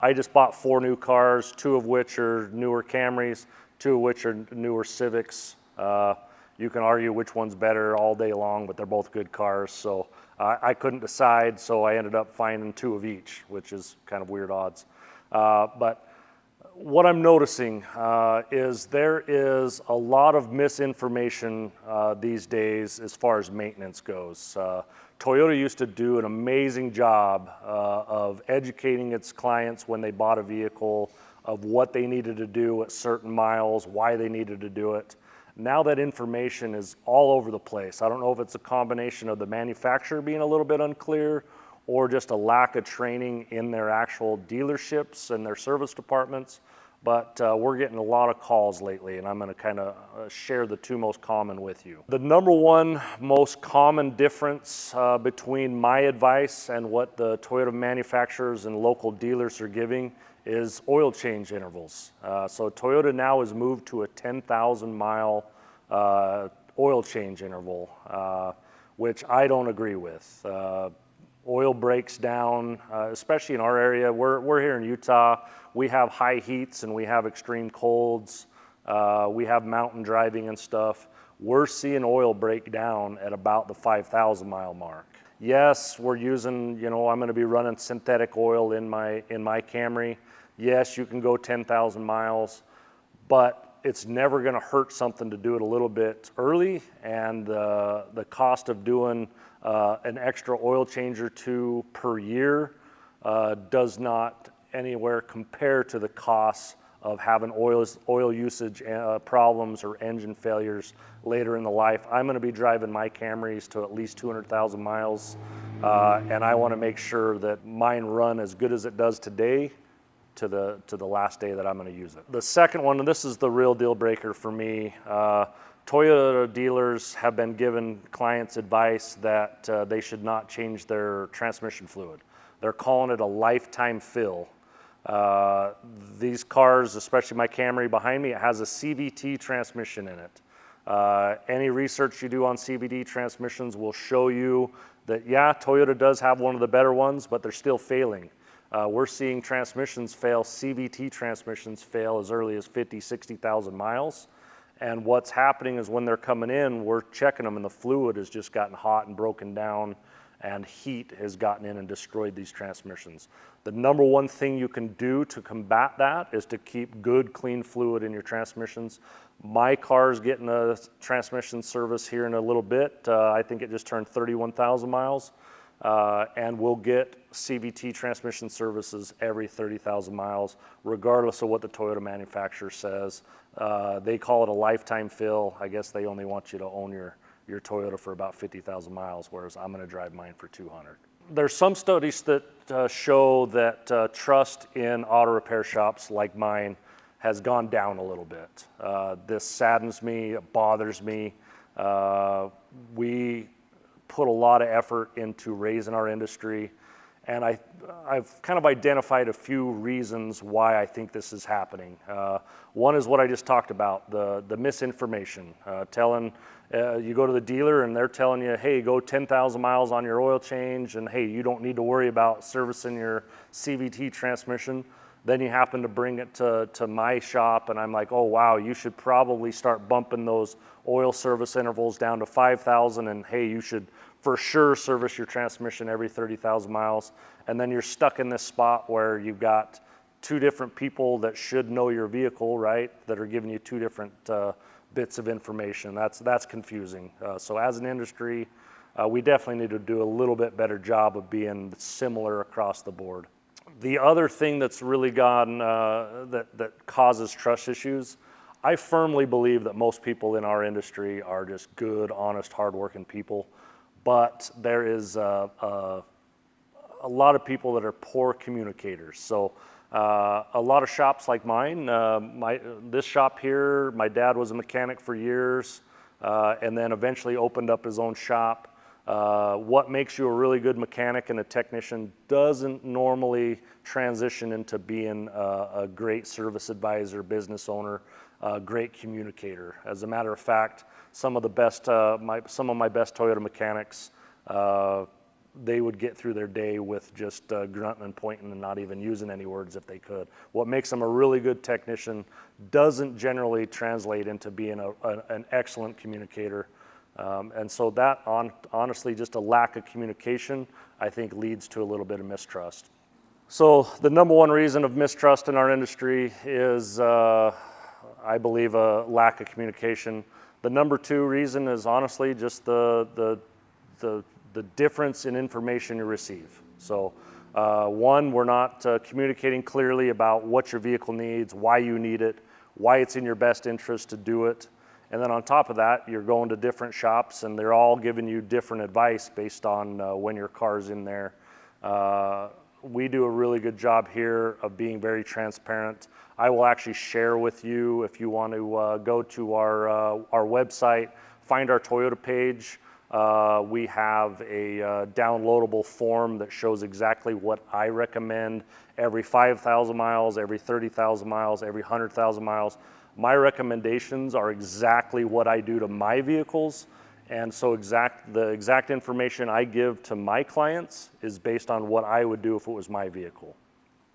I just bought 4 new cars, 2 of which are newer Camrys, 2 of which are newer Civics. You can argue which one's better all day long, but they're both good cars. So I couldn't decide, so I ended up finding 2 of each, which is kind of weird odds. But what I'm noticing is there is a lot of misinformation these days as far as maintenance goes. Toyota used to do an amazing job of educating its clients when they bought a vehicle of what they needed to do at certain miles, why they needed to do it. Now that information is all over the place. I don't know if it's a combination of the manufacturer being a little bit unclear or just a lack of training in their actual dealerships and their service departments. But we're getting a lot of calls lately, and I'm going to kind of share the 2 most common with you. The number 1 most common difference between my advice and what the Toyota manufacturers and local dealers are giving is oil change intervals. So Toyota now has moved to a 10,000 mile oil change interval, which I don't agree with. Oil breaks down, especially in our area. We're here in Utah. We have high heats and we have extreme colds. We have mountain driving and stuff. We're seeing oil break down at about the 5,000 mile mark. Yes, we're using, I'm going to be running synthetic oil in my Camry. Yes, you can go 10,000 miles, but it's never going to hurt something to do it a little bit early, and the cost of doing an extra oil change or 2 per year does not anywhere compare to the costs of having oil usage problems or engine failures later in the life. I'm going to be driving my Camrys to at least 200,000 miles, and I want to make sure that mine run as good as it does today to the last day that I'm going to use it. The second one, and this is the real deal breaker for me, Toyota dealers have been giving clients advice that they should not change their transmission fluid. They're calling it a lifetime fill. These cars, especially my Camry behind me, it has a CVT transmission in it. Any research you do on CVT transmissions will show you that, yeah, Toyota does have one of the better ones, but they're still failing. We're seeing transmissions fail, CVT transmissions fail as early as 50, 60,000 miles. And what's happening is when they're coming in, we're checking them and the fluid has just gotten hot and broken down, and heat has gotten in and destroyed these transmissions. The number 1 thing you can do to combat that is to keep good, clean fluid in your transmissions. My car's getting a transmission service here in a little bit. I think it just turned 31,000 miles. And we'll get CVT transmission services every 30,000 miles, regardless of what the Toyota manufacturer says. They call it a lifetime fill. I guess they only want you to own your Toyota for about 50,000 miles, whereas I'm going to drive mine for 200. There's some studies that show that trust in auto repair shops like mine has gone down a little bit. This saddens me, it bothers me. We put a lot of effort into raising our industry, and I've kind of identified a few reasons why I think this is happening. One is what I just talked about, the misinformation. You go to the dealer and they're telling you, hey, go 10,000 miles on your oil change, and hey, you don't need to worry about servicing your CVT transmission. Then you happen to bring it to my shop, and I'm like, oh wow, you should probably start bumping those oil service intervals down to 5,000, and hey, you should for sure service your transmission every 30,000 miles. And then you're stuck in this spot where you've got 2 different people that should know your vehicle, right, that are giving you 2 different bits of information. That's confusing. So as an industry, we definitely need to do a little bit better job of being similar across the board. The other thing that's really gone, that causes trust issues, I firmly believe that most people in our industry are just good, honest, hardworking people, but there is a lot of people that are poor communicators. So a lot of shops like mine, this shop here, my dad was a mechanic for years, and then eventually opened up his own shop. What makes you a really good mechanic and a technician doesn't normally transition into being a great service advisor, business owner, a great communicator. As a matter of fact, some of my best Toyota mechanics, they would get through their day with just grunting and pointing and not even using any words if they could. What makes them a really good technician doesn't generally translate into being an excellent communicator. And so that, honestly, just a lack of communication, I think leads to a little bit of mistrust. So the number one reason of mistrust in our industry is, I believe, a lack of communication. The number two reason is honestly just the difference in information you receive. So one, we're not communicating clearly about what your vehicle needs, why you need it, why it's in your best interest to do it. And then on top of that, you're going to different shops and they're all giving you different advice based on when your car's in there. We do a really good job here of being very transparent. I will actually share with you, if you want to go to our website, find our Toyota page. We have a downloadable form that shows exactly what I recommend every 5,000 miles, every 30,000 miles, every 100,000 miles. My recommendations are exactly what I do to my vehicles. And so the exact information I give to my clients is based on what I would do if it was my vehicle.